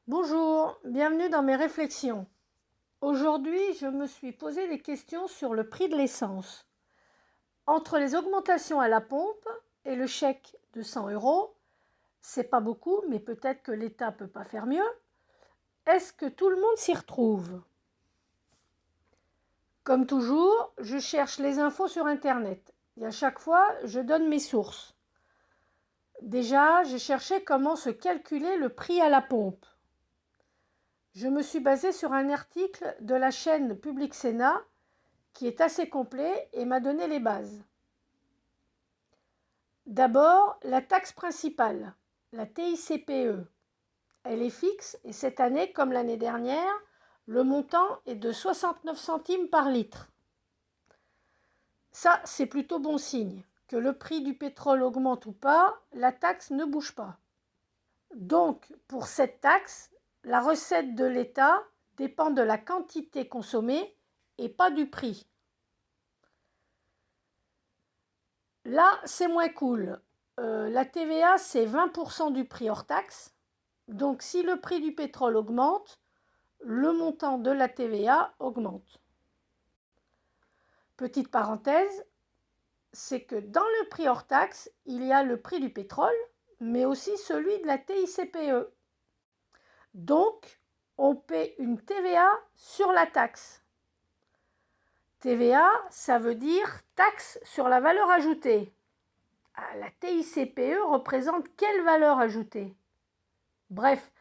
Bonjour, bienvenue dans mes réflexions. Aujourd'hui, je me suis posé des questions sur le prix de l'essence. Entre les augmentations à la pompe et le chèque de 100 euros, c'est pas beaucoup, mais peut-être que l'État peut pas faire mieux. Est-ce que tout le monde s'y retrouve? Comme toujours, je cherche les infos sur Internet et à chaque fois, je donne mes sources. Déjà, j'ai cherché comment se calculer le prix à la pompe. Je me suis basée sur un article de la chaîne Public Sénat qui est assez complet et m'a donné les bases. D'abord, la taxe principale, la TICPE. Elle est fixe et cette année, comme l'année dernière, le montant est de 69 centimes par litre. Ça, c'est plutôt bon signe. Que le prix du pétrole augmente ou pas, la taxe ne bouge pas. Donc, pour cette taxe, la recette de l'État dépend de la quantité consommée et pas du prix. Là, c'est moins cool. La TVA, c'est 20% du prix hors taxe. Donc, si le prix du pétrole augmente, le montant de la TVA augmente. Petite parenthèse, c'est que dans le prix hors taxe, il y a le prix du pétrole, mais aussi celui de la TICPE. Donc, on paie une TVA sur la taxe. TVA, ça veut dire taxe sur la valeur ajoutée. La TICPE représente quelle valeur ajoutée? Bref,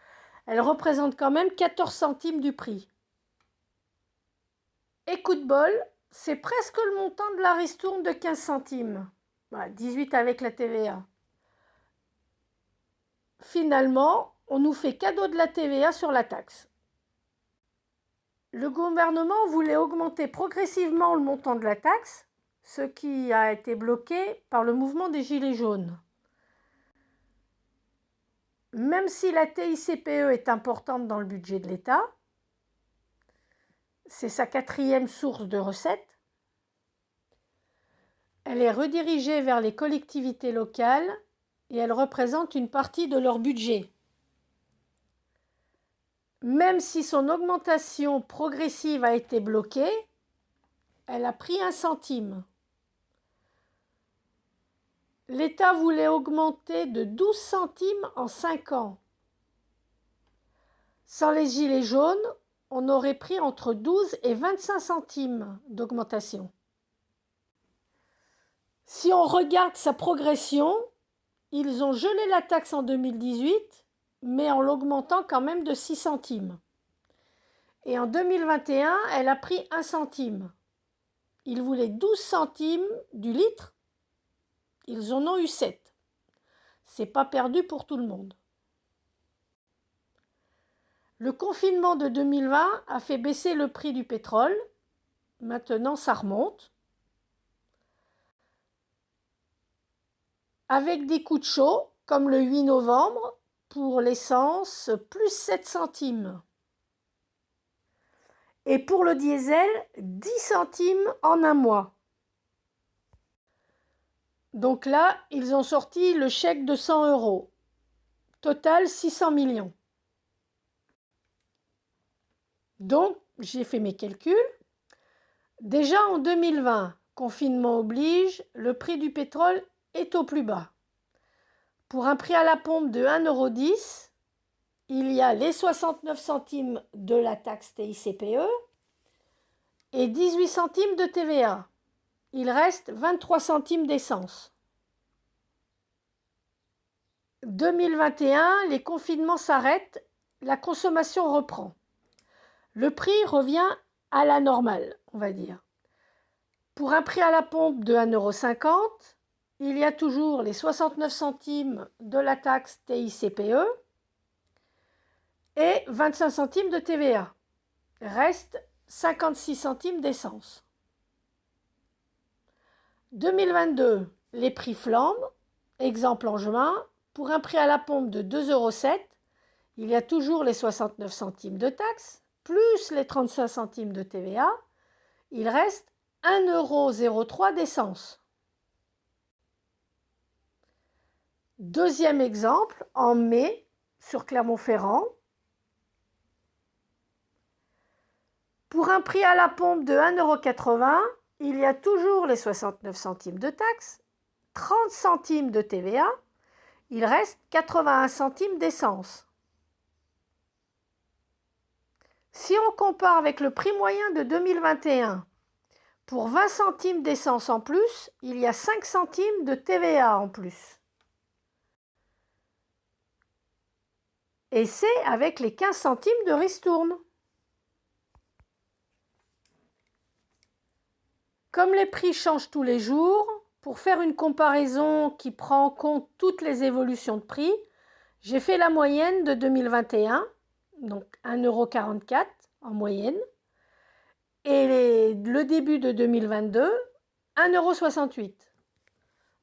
elle représente quand même 14 centimes du prix. Et coup de bol, c'est presque le montant de la ristourne de 15 centimes. 18 avec la TVA. Finalement, on nous fait cadeau de la TVA sur la taxe. Le gouvernement voulait augmenter progressivement le montant de la taxe, ce qui a été bloqué par le mouvement des Gilets jaunes. Même si la TICPE est importante dans le budget de l'État, c'est sa quatrième source de recettes, elle est redirigée vers les collectivités locales et elle représente une partie de leur budget. Même si son augmentation progressive a été bloquée, elle a pris 1 centime. L'État voulait augmenter de 12 centimes en 5 ans. Sans les gilets jaunes, on aurait pris entre 12 et 25 centimes d'augmentation. Si on regarde sa progression, ils ont gelé la taxe en 2018, mais en l'augmentant quand même de 6 centimes. Et en 2021, elle a pris 1 centime. Ils voulaient 12 centimes du litre, ils en ont eu 7. C'est pas perdu pour tout le monde. Le confinement de 2020 a fait baisser le prix du pétrole. Maintenant, ça remonte. Avec des coups de chaud, comme le 8 novembre, pour l'essence, plus 7 centimes. Et pour le diesel, 10 centimes en un mois. Donc là, ils ont sorti le chèque de 100 euros. Total, 600 millions. Donc, j'ai fait mes calculs. Déjà en 2020, confinement oblige, le prix du pétrole est au plus bas. Pour un prix à la pompe de 1,10 €, il y a les 69 centimes de la taxe TICPE et 18 centimes de TVA. Il reste 23 centimes d'essence. 2021, les confinements s'arrêtent, la consommation reprend. Le prix revient à la normale, on va dire. Pour un prix à la pompe de 1,50 €, il y a toujours les 69 centimes de la taxe TICPE et 25 centimes de TVA. Reste 56 centimes d'essence. 2022, les prix flambent. Exemple en juin, pour un prix à la pompe de 2,07 €, il y a toujours les 69 centimes de taxe, plus les 35 centimes de TVA. Il reste 1,03 € d'essence. Deuxième exemple, en mai, sur Clermont-Ferrand, Pour un prix à la pompe de 1,80 €, il y a toujours les 69 centimes de taxes, 30 centimes de TVA, il reste 81 centimes d'essence. Si on compare avec le prix moyen de 2021, pour 20 centimes d'essence en plus, il y a 5 centimes de TVA en plus. Et c'est avec les 15 centimes de ristourne. Comme les prix changent tous les jours, pour faire une comparaison qui prend en compte toutes les évolutions de prix, j'ai fait la moyenne de 2021, donc 1,44 € en moyenne, et le début de 2022, 1,68 €.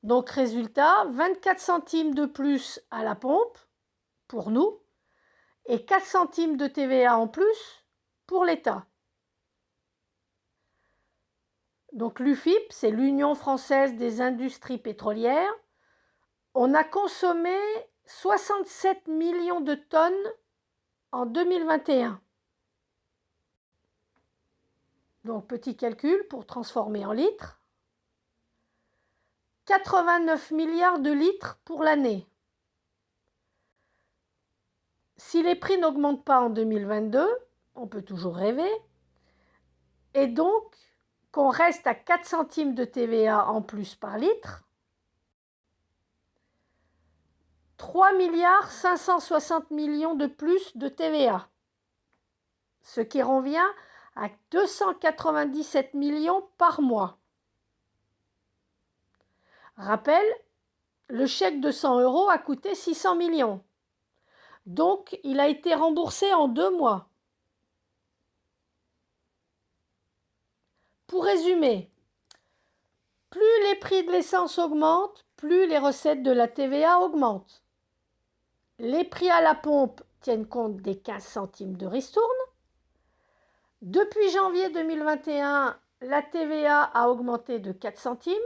Donc résultat, 24 centimes de plus à la pompe pour nous et 4 centimes de TVA en plus pour l'État. Donc l'UFIP, c'est l'Union française des industries pétrolières. On a consommé 67 millions de tonnes en 2021. Donc petit calcul pour transformer en litres. 89 milliards de litres pour l'année. Si les prix n'augmentent pas en 2022, on peut toujours rêver, et donc qu'on reste à 4 centimes de TVA en plus par litre, 3 milliards 560 millions de plus de TVA, ce qui revient à 297 millions par mois. Rappel, le chèque de 100 € a coûté 600 millions. Donc, il a été remboursé en 2 mois. Pour résumer, plus les prix de l'essence augmentent, plus les recettes de la TVA augmentent. Les prix à la pompe tiennent compte des 15 centimes de ristourne. Depuis janvier 2021, la TVA a augmenté de 4 centimes,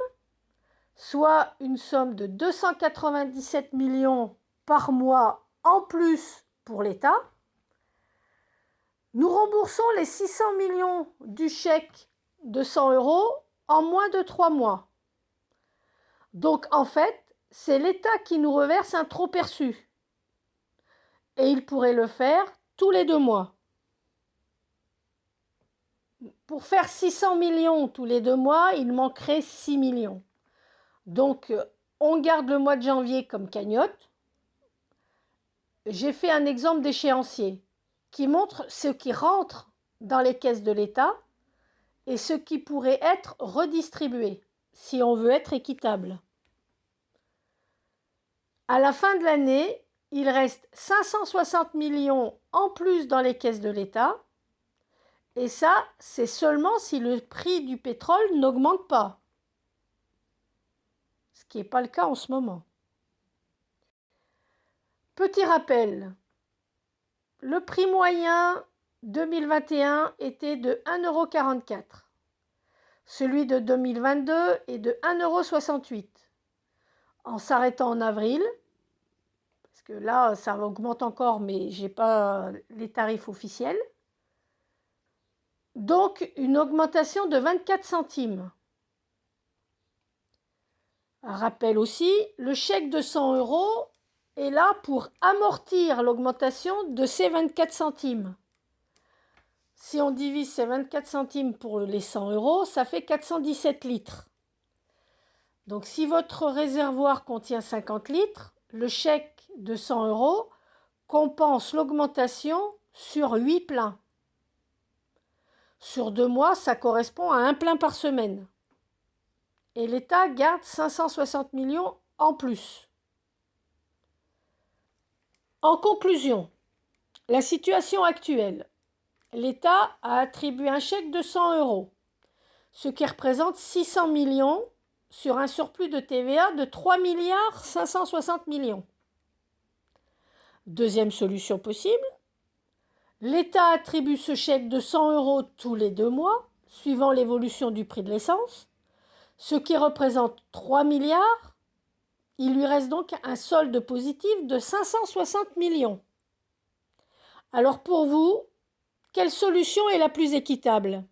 soit une somme de 297 millions par mois en plus pour l'État. Nous remboursons les 600 millions du chèque de 100 € en moins de 3 mois. Donc en fait, c'est l'État qui nous reverse un trop perçu. Et il pourrait le faire tous les 2 mois. Pour faire 600 millions tous les 2 mois, il manquerait 6 millions. Donc on garde le mois de janvier comme cagnotte. J'ai fait un exemple d'échéancier qui montre ce qui rentre dans les caisses de l'État et ce qui pourrait être redistribué si on veut être équitable. À la fin de l'année, il reste 560 millions en plus dans les caisses de l'État. Et ça, c'est seulement si le prix du pétrole n'augmente pas. Ce qui n'est pas le cas en ce moment. Petit rappel, le prix moyen 2021 était de 1,44 €. Celui de 2022 est de 1,68 €. En s'arrêtant en avril, parce que là, ça augmente encore, mais je n'ai pas les tarifs officiels. Donc, une augmentation de 24 centimes. Un rappel aussi, le chèque de 100 € est là pour amortir l'augmentation de ces 24 centimes. Si on divise ces 24 centimes pour les 100 €, ça fait 417 litres. Donc, si votre réservoir contient 50 litres, le chèque de 100 € compense l'augmentation sur 8 pleins. Sur 2 mois, ça correspond à 1 plein par semaine. Et l'État garde 560 millions en plus. En conclusion, la situation actuelle, l'État a attribué un chèque de 100 €, ce qui représente 600 millions sur un surplus de TVA de 3 milliards 560 millions. Deuxième solution possible, l'État attribue ce chèque de 100 € tous les 2 mois, suivant l'évolution du prix de l'essence, ce qui représente 3 milliards. Il lui reste donc un solde positif de 560 millions. Alors pour vous, quelle solution est la plus équitable?